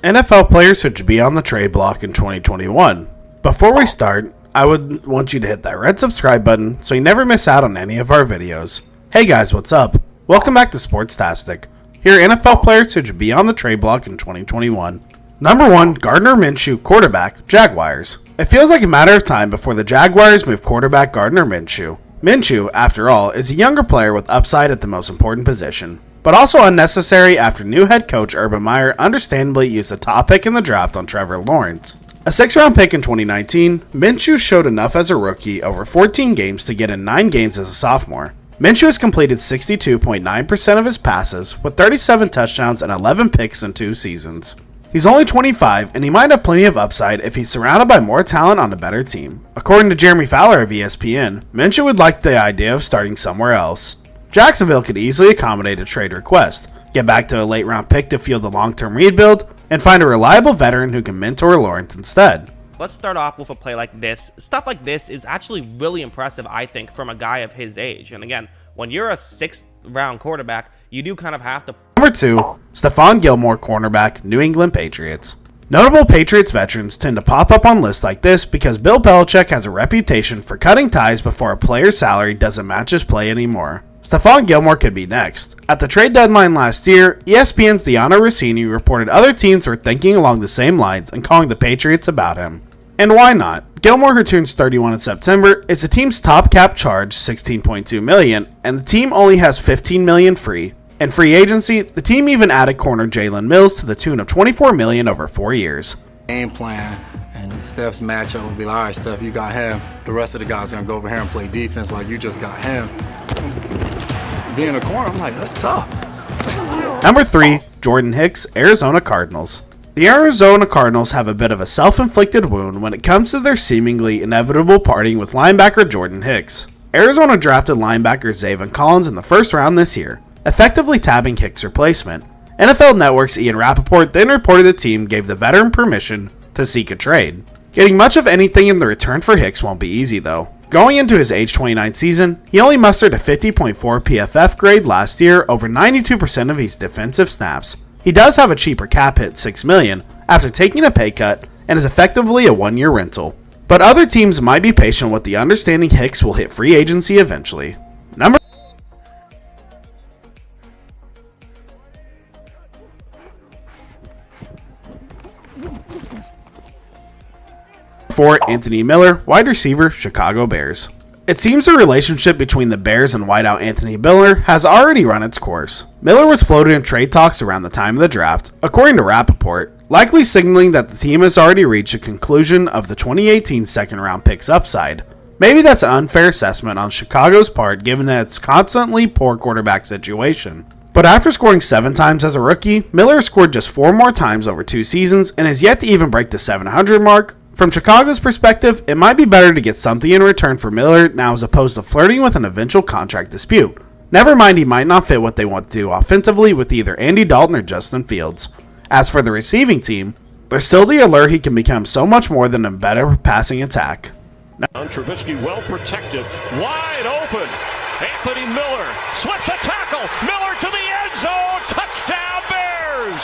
NFL players should be on the trade block in 2021. Before we start, I would want you to hit that red subscribe button so you never miss out on any of our videos. Hey guys, what's up? Welcome back to SporTastic. Here are NFL players who should be on the trade block in 2021. Number 1, Gardner Minshew, quarterback, Jaguars. It feels like a matter of time before the Jaguars move quarterback Gardner Minshew. Minshew, after all, is a younger player with upside at the most important position, but also unnecessary after new head coach Urban Meyer understandably used the top pick in the draft on Trevor Lawrence. A 6th-round pick in 2019, Minshew showed enough as a rookie over 14 games to get in 9 games as a sophomore. Minshew has completed 62.9% of his passes, with 37 touchdowns and 11 picks in 2 seasons. He's only 25, and he might have plenty of upside if he's surrounded by more talent on a better team. According to Jeremy Fowler of ESPN, Minshew would like the idea of starting somewhere else. Jacksonville could easily accommodate a trade request, get back to a late-round pick to fuel the long-term rebuild, and find a reliable veteran who can mentor Lawrence instead. Let's start off with a play like this. Stuff like this is actually really impressive, I think, from a guy of his age. And again, when you're a 6th-round quarterback, you do kind of have to... Number 2, Stephon Gilmore, cornerback, New England Patriots. Notable Patriots veterans tend to pop up on lists like this because Bill Belichick has a reputation for cutting ties before a player's salary doesn't match his play anymore. Stephon Gilmore could be next. At the trade deadline last year, ESPN's Deanna Rossini reported other teams were thinking along the same lines and calling the Patriots about him. And why not? Gilmore, who turns 31 in September, is the team's top cap charge, $16.2 million, and the team only has $15 million free. In free agency, the team even added corner Jalen Mills to the tune of $24 million over 4 years. Game plan and Steph's matchup would be like, all right, Steph, you got him. The rest of the guys are gonna go over here and play defense like you just got him. Being a corner, I'm like, that's tough. Number 3, Jordan Hicks, Arizona Cardinals. The Arizona Cardinals have a bit of a self-inflicted wound when it comes to their seemingly inevitable parting with linebacker Jordan Hicks. Arizona drafted linebacker Zaven Collins in the 1st round this year, effectively tabbing Hicks' replacement. NFL Network's Ian Rappaport then reported the team gave the veteran permission to seek a trade. Getting much of anything in the return for Hicks won't be easy though. Going into his age 29 season, he only mustered a 50.4 PFF grade last year over 92% of his defensive snaps. He does have a cheaper cap hit, $6 million, after taking a pay cut and is effectively a 1-year rental. But other teams might be patient with the understanding Hicks will hit free agency eventually. Number 4, Anthony Miller, wide receiver, Chicago Bears. It seems the relationship between the Bears and wideout Anthony Miller has already run its course. Miller was floated in trade talks around the time of the draft, according to Rappaport, likely signaling that the team has already reached a conclusion of the 2018 2nd-round pick's upside. Maybe that's an unfair assessment on Chicago's part given that its constantly poor quarterback situation. But after scoring 7 times as a rookie, Miller scored just 4 more times over 2 seasons and has yet to even break the 700 mark. From Chicago's perspective, it might be better to get something in return for Miller now as opposed to flirting with an eventual contract dispute. Never mind, he might not fit what they want to do offensively with either Andy Dalton or Justin Fields. As for the receiving team, there's still the allure he can become so much more than a better passing attack. Trubisky well protected, wide open. Anthony Miller slips a tackle. Miller to the end zone. Touchdown Bears.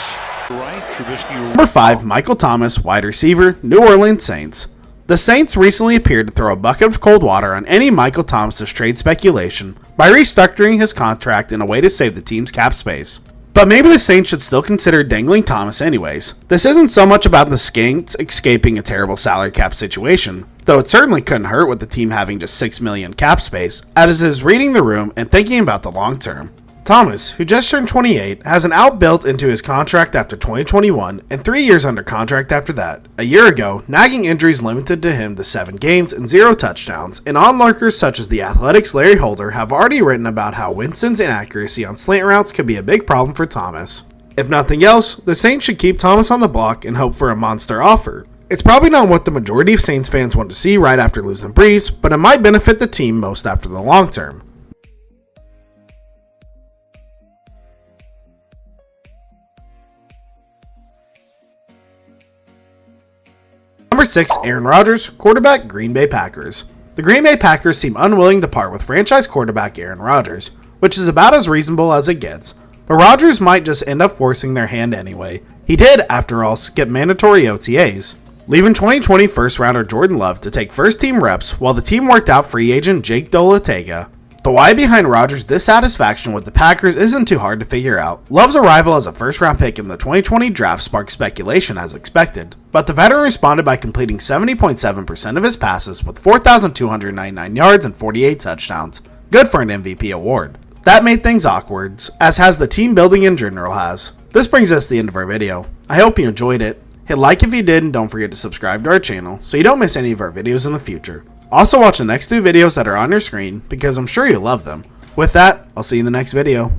Right, Trubisky. Number 5, Michael Thomas, wide receiver, New Orleans Saints. The Saints recently appeared to throw a bucket of cold water on any Michael Thomas's trade speculation by restructuring his contract in a way to save the team's cap space. But maybe the Saints should still consider dangling Thomas anyways. This isn't so much about the Saints escaping a terrible salary cap situation, though it certainly couldn't hurt with the team having just $6 million cap space, as it is reading the room and thinking about the long term. Thomas, who just turned 28, has an out built into his contract after 2021 and 3 years under contract after that. A year ago, nagging injuries limited to him to 7 games and 0 touchdowns, and onlookers such as The Athletic's Larry Holder have already written about how Winston's inaccuracy on slant routes could be a big problem for Thomas. If nothing else, the Saints should keep Thomas on the block and hope for a monster offer. It's probably not what the majority of Saints fans want to see right after losing Breeze, but it might benefit the team most after the long term. Number 6, Aaron Rodgers, quarterback, Green Bay Packers. The Green Bay Packers seem unwilling to part with franchise quarterback Aaron Rodgers, which is about as reasonable as it gets, but Rodgers might just end up forcing their hand anyway, He did, after all, skip mandatory OTAs, leaving 2020 first-rounder Jordan Love to take first-team reps while the team worked out free agent Jake Dolatega. The why behind Rodgers' dissatisfaction with the Packers isn't too hard to figure out. Love's arrival as a first-round pick in the 2020 draft sparked speculation as expected, but the veteran responded by completing 70.7% of his passes with 4,299 yards and 48 touchdowns. Good for an MVP award. That made things awkward, as has the team building in general has. This brings us to the end of our video. I hope you enjoyed it. Hit like if you did, and don't forget to subscribe to our channel so you don't miss any of our videos in the future. Also watch the next 2 videos that are on your screen because I'm sure you'll love them. With that, I'll see you in the next video.